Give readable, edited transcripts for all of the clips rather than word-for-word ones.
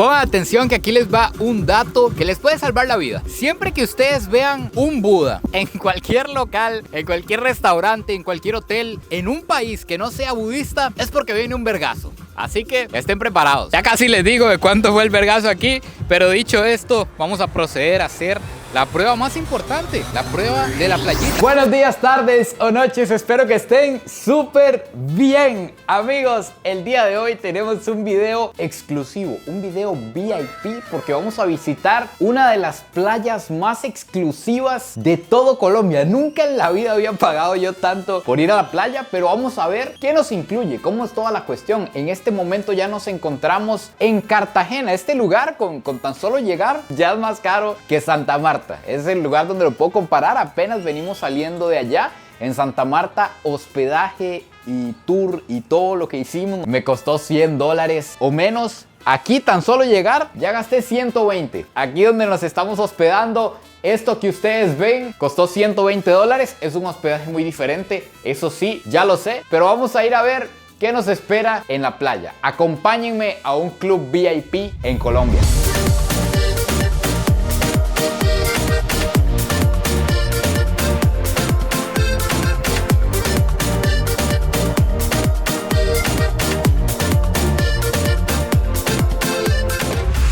Pongan atención que aquí les va un dato que les puede salvar la vida. Siempre que ustedes vean un Buda en cualquier local, en cualquier restaurante, en cualquier hotel, en un país que no sea budista, es porque viene un vergazo. Así que estén preparados. Ya casi les digo de cuánto fue el vergazo aquí, pero dicho esto, vamos a proceder a hacer la prueba más importante, la prueba de la playita. Buenos días, tardes o noches, espero que estén súper bien. Amigos, el día de hoy tenemos un video exclusivo, un video VIP, porque vamos a visitar una de las playas más exclusivas de todo Colombia. Nunca en la vida había pagado yo tanto por ir a la playa, pero vamos a ver qué nos incluye, cómo es toda la cuestión. En este momento ya nos encontramos en Cartagena. Este lugar con tan solo llegar ya es más caro que Santa Marta. Es el lugar donde lo puedo comparar. Apenas venimos saliendo de allá. En Santa Marta, hospedaje y tour y todo lo que hicimos me costó $100 o menos. Aquí tan solo llegar ya gasté 120. Aquí donde nos estamos hospedando, esto que ustedes ven costó $120. Es un hospedaje muy diferente, eso sí, ya lo sé. Pero vamos a ir a ver qué nos espera en la playa. Acompáñenme a un club VIP en Colombia.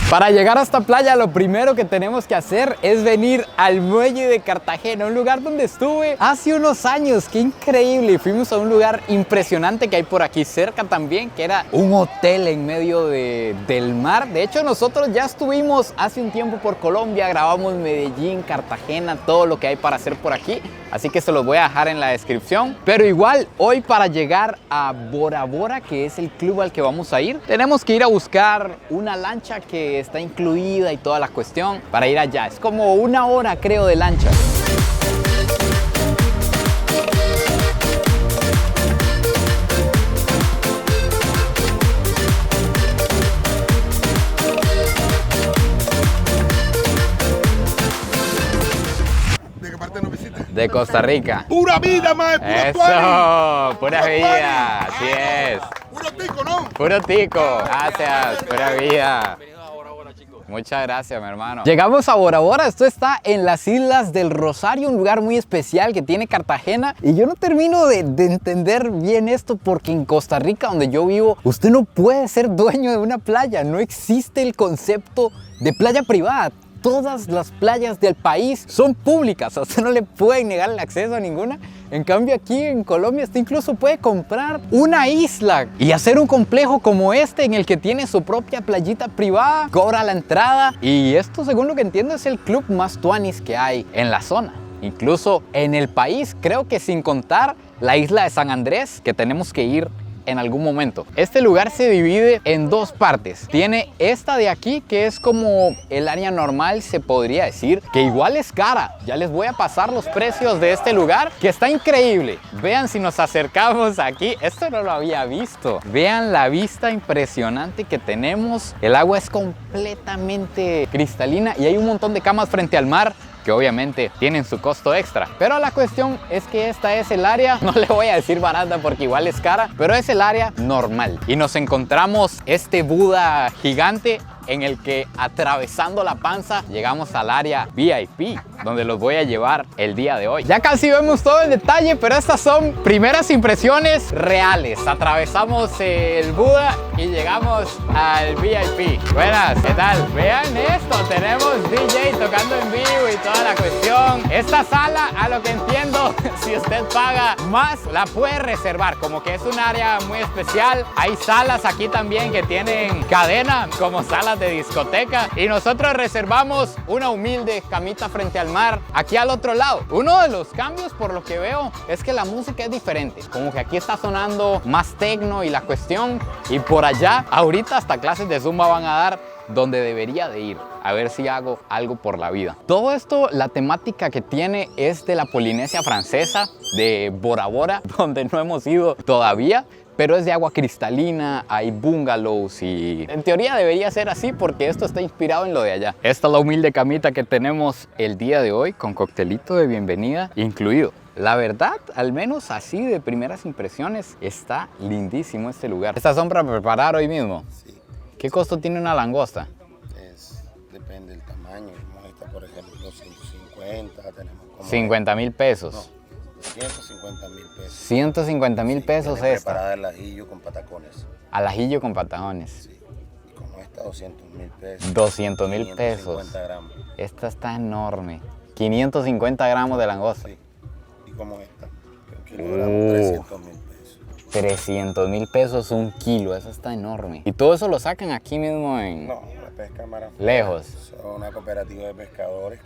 Para llegar a esta playa, lo primero que tenemos que hacer es venir al muelle de Cartagena, un lugar donde estuve hace unos años. ¡Qué increíble! Fuimos a un lugar impresionante que hay por aquí cerca también, que era un hotel en medio del mar. De hecho, nosotros ya estuvimos hace un tiempo por Colombia, grabamos Medellín, Cartagena, todo lo que hay para hacer por aquí. Así que se los voy a dejar en la descripción. Pero igual, hoy para llegar a Bora Bora, que es el club al que vamos a ir, tenemos que ir a buscar una lancha que está incluida y toda la cuestión para ir allá. Es como 1 hora, creo, de lancha. De Costa Rica. ¡Pura vida, mae! ¡Eso! ¡Pura vida! Así es. ¡Puro tico, no! ¡Puro tico! Gracias, pura vida. Muchas gracias, mi hermano. Llegamos a Bora Bora. Esto está en las Islas del Rosario, un lugar muy especial que tiene Cartagena. Y yo no termino de entender bien esto, porque en Costa Rica, donde yo vivo, usted no puede ser dueño de una playa. No existe el concepto de playa privada. Todas las playas del país son públicas, a usted no le pueden negar el acceso a ninguna. En cambio aquí en Colombia usted incluso puede comprar una isla y hacer un complejo como este en el que tiene su propia playita privada, cobra la entrada, y esto, según lo que entiendo, es el club más tuanis que hay en la zona. Incluso en el país, creo que sin contar la isla de San Andrés, que tenemos que ir en algún momento. Este lugar se divide en dos partes. Tiene esta de aquí, que es como el área normal, se podría decir, que igual es cara. Ya les voy a pasar los precios de este lugar, que está increíble. Vean, si nos acercamos aquí, esto no lo había visto. Vean la vista impresionante que tenemos. El agua es completamente cristalina y hay un montón de camas frente al mar, que obviamente tienen su costo extra. Pero la cuestión es que esta es el área, no le voy a decir barata porque igual es cara, pero es el área normal. Y nos encontramos este Buda gigante en el que, atravesando la panza, llegamos al área VIP, donde los voy a llevar el día de hoy. Ya casi vemos todo el detalle, pero estas son primeras impresiones reales. Atravesamos el Buda y llegamos al VIP. Buenas, ¿qué tal? Vean esto, tenemos DJ tocando en vivo y toda la cuestión. Esta sala, a lo que entiendo, si usted paga más, la puede reservar, como que es un área muy especial. Hay salas aquí también que tienen cadena, como salas de discoteca, y nosotros reservamos una humilde camita frente al mar, aquí al otro lado. Uno de los cambios, por lo que veo, es que la música es diferente, como que aquí está sonando más tecno y la cuestión, y por allá ahorita hasta clases de zumba van a dar, donde debería de ir, a ver si hago algo por la vida. Todo esto, la temática que tiene es de la Polinesia Francesa, de Bora Bora, donde no hemos ido todavía, pero es de agua cristalina, hay bungalows y en teoría debería ser así porque esto está inspirado en lo de allá. Esta es la humilde camita que tenemos el día de hoy, con coctelito de bienvenida incluido. La verdad, al menos así de primeras impresiones, está lindísimo este lugar. ¿Esta son para preparar hoy mismo? Sí. ¿Qué costo tiene una langosta? depende del tamaño. Como esta, por ejemplo, 150, tenemos como... 50.000 pesos. No, 150.000 pesos. 150.000 pesos Viene esta. preparada al ajillo con patacones. Al ajillo con patajones. Sí. Y como esta, 200.000 pesos. 200.000 pesos. 550 gramos. Esta está enorme. 550 gramos de langosta. Sí. Y como esta, que un kilogramo, 300.000 pesos. 300.000 pesos un kilo, eso está enorme. ¿Y todo eso lo sacan aquí mismo en...? No, la pesca mar lejos. Son una cooperativa de pescadores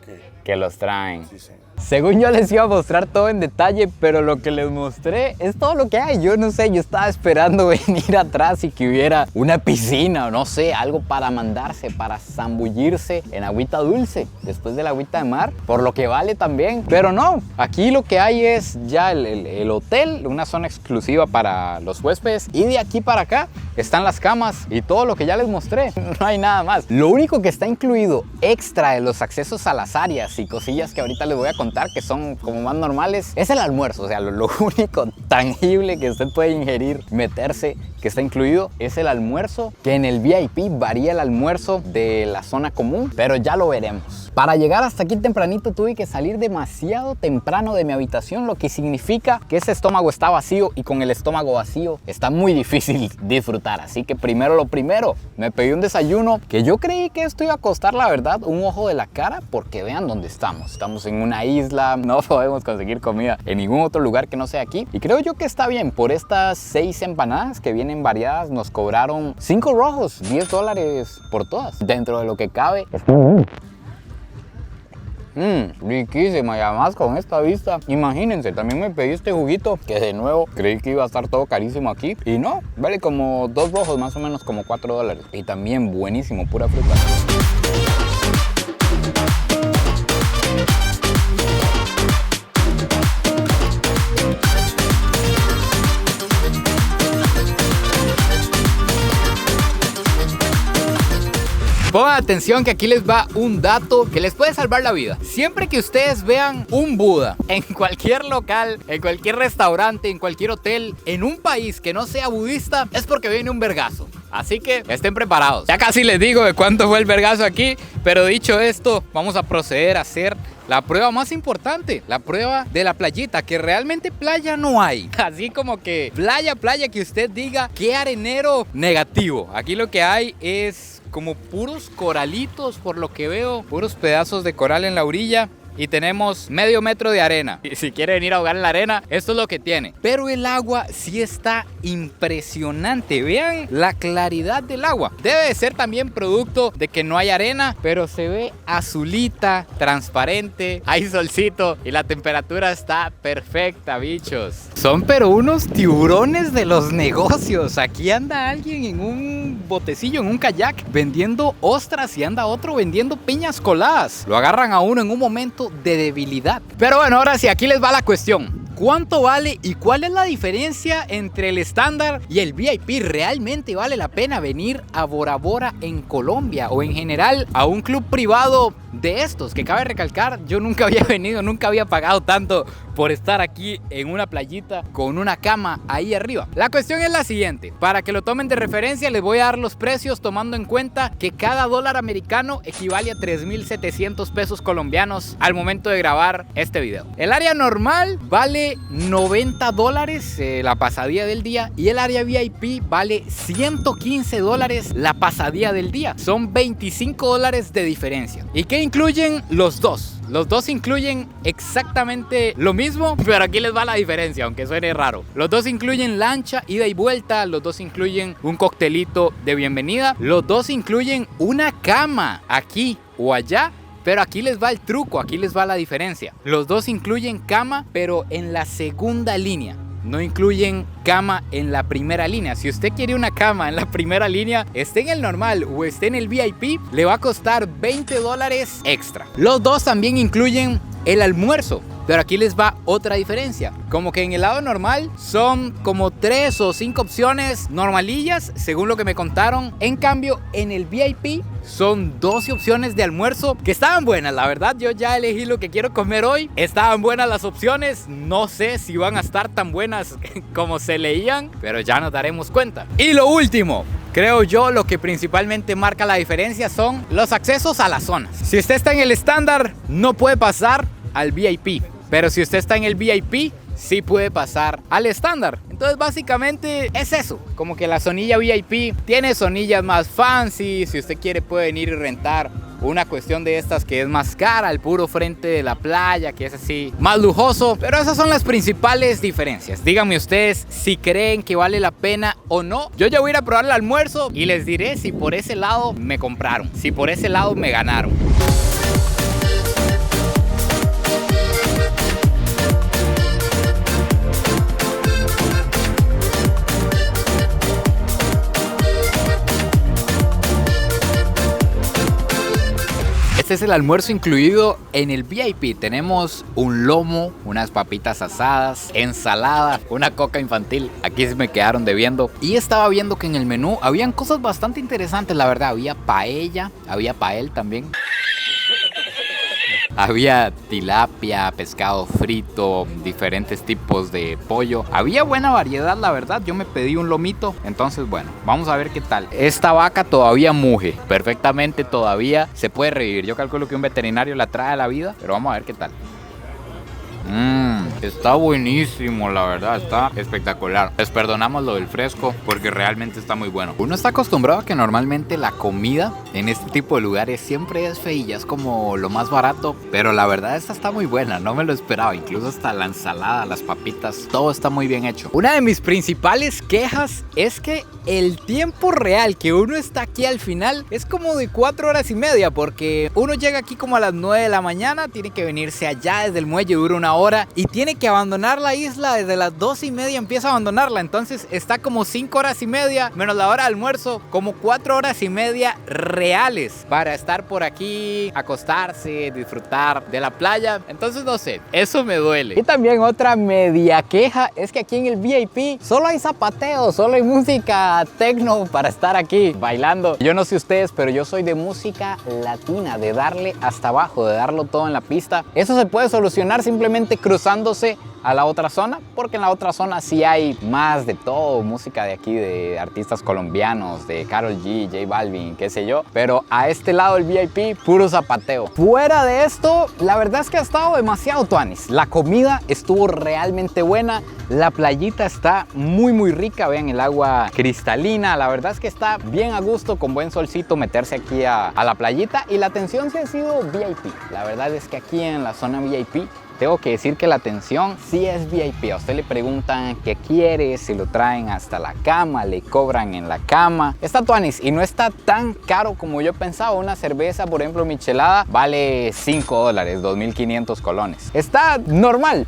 que los traen. Sí, señor. Según yo les iba a mostrar todo en detalle, pero lo que les mostré es todo lo que hay. Yo no sé, yo estaba esperando venir atrás y que hubiera una piscina o no sé, algo para mandarse, para zambullirse en agüita dulce, después de la agüita de mar, por lo que vale también. Pero no, aquí lo que hay es ya el hotel, una zona exclusiva para los huéspedes, y de aquí para acá están las camas y todo lo que ya les mostré. No hay nada más. Lo único que está incluido extra de los accesos a las áreas y cosillas que ahorita les voy a contar, que son como más normales, es el almuerzo. O sea, lo único tangible que usted puede ingerir, meterse, que está incluido, es el almuerzo, que en el VIP varía el almuerzo de la zona común, pero ya lo veremos. Para llegar hasta aquí tempranito tuve que salir demasiado temprano de mi habitación, lo que significa que ese estómago está vacío, y con el estómago vacío está muy difícil disfrutar. Así que primero lo primero, me pedí un desayuno que yo creí que esto iba a costar, la verdad, un ojo de la cara, porque vean dónde estamos. Estamos en una isla, no podemos conseguir comida en ningún otro lugar que no sea aquí, y creo yo que está bien. Por estas 6 empanadas que vienen variadas nos cobraron 5 rojos, $10 por todas. Dentro de lo que cabe, riquísima, y además con esta vista, imagínense. También me pedí este juguito que de nuevo creí que iba a estar todo carísimo aquí, y no, vale como 2 rojos, más o menos como $4, y también buenísimo, pura fruta. Pongan atención que aquí les va un dato que les puede salvar la vida. Siempre que ustedes vean un Buda en cualquier local, en cualquier restaurante, en cualquier hotel, en un país que no sea budista, es porque viene un vergazo. Así que estén preparados. Ya casi les digo de cuánto fue el vergazo aquí, pero dicho esto, vamos a proceder a hacer la prueba más importante, la prueba de la playita, que realmente playa no hay. Así como que playa que usted diga qué arenero, negativo. Aquí lo que hay es como puros coralitos, por lo que veo, puros pedazos de coral en la orilla. Y tenemos medio metro de arena. Y si quiere venir a ahogar en la arena, esto es lo que tiene. Pero el agua sí está impresionante. Vean la claridad del agua. Debe de ser también producto de que no hay arena, pero se ve azulita, transparente, hay solcito y la temperatura está perfecta, bichos. Son pero unos tiburones de los negocios. Aquí anda alguien en un botecillo, en un kayak, vendiendo ostras, y anda otro vendiendo piñas coladas. Lo agarran a uno en un momento de debilidad. Pero bueno, ahora sí, aquí les va la cuestión. ¿Cuánto vale y cuál es la diferencia entre el estándar y el VIP? ¿Realmente vale la pena venir a Bora Bora en Colombia, o en general a un club privado de estos? Que cabe recalcar, yo nunca había venido, nunca había pagado tanto por estar aquí en una playita con una cama ahí arriba. La cuestión es la siguiente, para que lo tomen de referencia les voy a dar los precios, tomando en cuenta que cada dólar americano equivale a 3.700 pesos colombianos al momento de grabar este video. El área normal vale $90 la pasadía del día, y el área VIP vale $115 la pasadía del día. Son $25 de diferencia. ¿Y qué incluyen los dos? Los dos incluyen exactamente lo mismo, pero aquí les va la diferencia, aunque suene raro. Los dos incluyen lancha, ida y vuelta. Los dos incluyen un coctelito de bienvenida. Los dos incluyen una cama aquí o allá. Pero aquí les va el truco, aquí les va la diferencia. Los dos incluyen cama, pero en la segunda línea. No incluyen cama en la primera línea. Si usted quiere una cama en la primera línea, esté en el normal o esté en el VIP, le va a costar $20 extra. Los dos también incluyen el almuerzo. Pero aquí les va otra diferencia. Como que en el lado normal son como 3 o 5 opciones normalillas, según lo que me contaron. En cambio, en el VIP son 12 opciones de almuerzo que estaban buenas. La verdad, yo ya elegí lo que quiero comer hoy. Estaban buenas las opciones. No sé si van a estar tan buenas como se leían, pero ya nos daremos cuenta. Y lo último, creo yo, lo que principalmente marca la diferencia son los accesos a las zonas. Si usted está en el estándar, no puede pasar al VIP. Pero si usted está en el VIP, sí puede pasar al estándar. Entonces básicamente es eso, como que la zonilla VIP tiene zonillas más fancy. Si usted quiere puede venir y rentar una cuestión de estas que es más cara, al puro frente de la playa, que es así más lujoso. Pero esas son las principales diferencias. Díganme ustedes si creen que vale la pena o no. Yo ya voy a ir a probar el almuerzo y les diré si por ese lado me compraron, si por ese lado me ganaron. Este es el almuerzo incluido en el VIP. Tenemos un lomo, unas papitas asadas, ensalada, una coca infantil. Aquí se me quedaron debiendo. Y estaba viendo que en el menú habían cosas bastante interesantes, la verdad. Había paella, había pael también. Había tilapia, pescado frito, diferentes tipos de pollo. Había buena variedad, la verdad. Yo me pedí un lomito. Entonces, bueno, vamos a ver qué tal. Esta vaca todavía muge. Perfectamente todavía se puede revivir. Yo calculo que un veterinario la trae a la vida. Pero vamos a ver qué tal. Está buenísimo, la verdad, está espectacular. Les perdonamos lo del fresco porque realmente está muy bueno. Uno está acostumbrado a que normalmente la comida en este tipo de lugares siempre es feilla, es como lo más barato, pero la verdad esta está muy buena, no me lo esperaba. Incluso hasta la ensalada, las papitas, todo está muy bien hecho. Una de mis principales quejas es que el tiempo real que uno está aquí al final es como de 4 horas y media, porque uno llega aquí como a las 9 de la mañana, tiene que venirse allá desde el muelle, dura 1 hora y tiene que abandonar la isla desde las 2:30, empieza a abandonarla. Entonces está como 5 horas y media menos la hora de almuerzo, como 4 horas y media reales para estar por aquí, acostarse, disfrutar de la playa. Entonces no sé, eso me duele. Y también otra media queja es que aquí en el VIP solo hay zapateo, solo hay música techno para estar aquí bailando. Yo no sé ustedes, pero yo soy de música latina, de darle hasta abajo, de darlo todo en la pista. Eso se puede solucionar simplemente cruzándose a la otra zona, porque en la otra zona sí hay más de todo, música de aquí, de artistas colombianos, de Karol G, J Balvin, qué sé yo, pero a este lado del VIP, puro zapateo. Fuera de esto, la verdad es que ha estado demasiado tuanis. La comida estuvo realmente buena, la playita está muy rica, vean el agua cristalina, la verdad es que está bien a gusto, con buen solcito meterse aquí a la playita, y la atención sí ha sido VIP. La verdad es que aquí en la zona VIP tengo que decir que la atención sí es VIP. A usted le preguntan qué quiere, si lo traen hasta la cama, le cobran en la cama. Está tuanis y no está tan caro como yo pensaba. Una cerveza, por ejemplo, michelada, vale $5, 2.500 colones. Está normal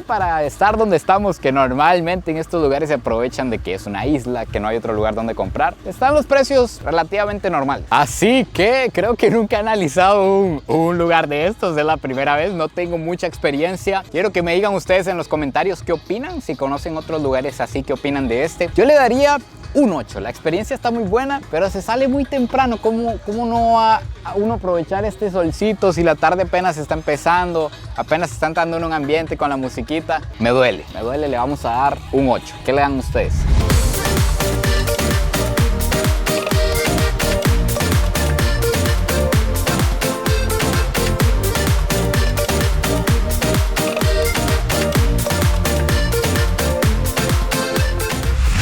para estar donde estamos, que normalmente en estos lugares se aprovechan de que es una isla, que no hay otro lugar donde comprar. Están los precios relativamente normales. Así que creo que nunca he analizado un lugar de estos. Es la primera vez, no tengo mucha experiencia. Quiero que me digan ustedes en los comentarios qué opinan, si conocen otros lugares así, qué opinan de este. Yo le daría un 8. La experiencia está muy buena, pero se sale muy temprano. ¿Cómo no va a uno aprovechar este solcito si la tarde apenas está empezando, apenas está entrando en un ambiente con la musiquita? Me duele, le vamos a dar un 8. ¿Qué le dan ustedes?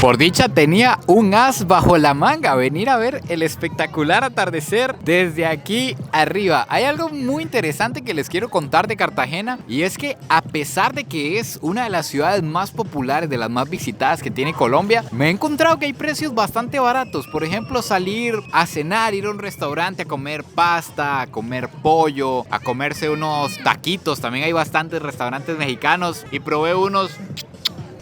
Por dicha tenía un as bajo la manga, venir a ver el espectacular atardecer desde aquí arriba. Hay algo muy interesante que les quiero contar de Cartagena, y es que a pesar de que es una de las ciudades más populares, de las más visitadas que tiene Colombia, me he encontrado que hay precios bastante baratos. Por ejemplo, salir a cenar, ir a un restaurante a comer pasta, a comer pollo, a comerse unos taquitos. También hay bastantes restaurantes mexicanos y probé unos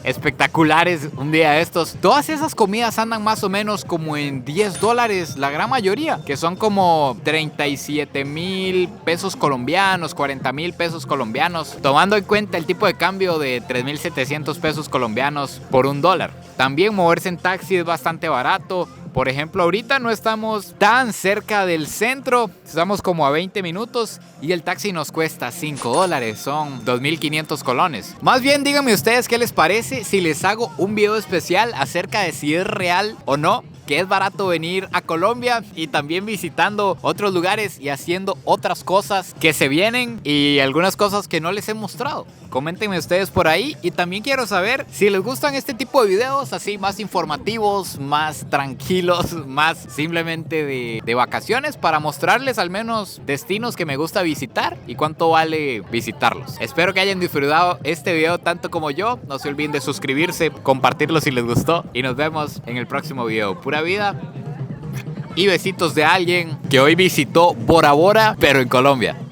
espectaculares un día de estos. Todas esas comidas andan más o menos como en $10, la gran mayoría, que son como 37,000 pesos colombianos, 40,000 pesos colombianos, tomando en cuenta el tipo de cambio de 3,700 pesos colombianos por $1. También moverse en taxi es bastante barato. Por ejemplo, ahorita no estamos tan cerca del centro, estamos como a 20 minutos y el taxi nos cuesta $5, son 2.500 colones. Más bien díganme ustedes qué les parece si les hago un video especial acerca de si es real o no que es barato venir a Colombia y también visitando otros lugares y haciendo otras cosas que se vienen y algunas cosas que no les he mostrado. Coméntenme ustedes por ahí y también quiero saber si les gustan este tipo de videos así más informativos, más tranquilos, más simplemente de vacaciones para mostrarles al menos destinos que me gusta visitar y cuánto vale visitarlos. Espero que hayan disfrutado este video tanto como yo. No se olviden de suscribirse, compartirlo si les gustó y nos vemos en el próximo video. Pura vida y besitos de alguien que hoy visitó Bora Bora, pero en Colombia.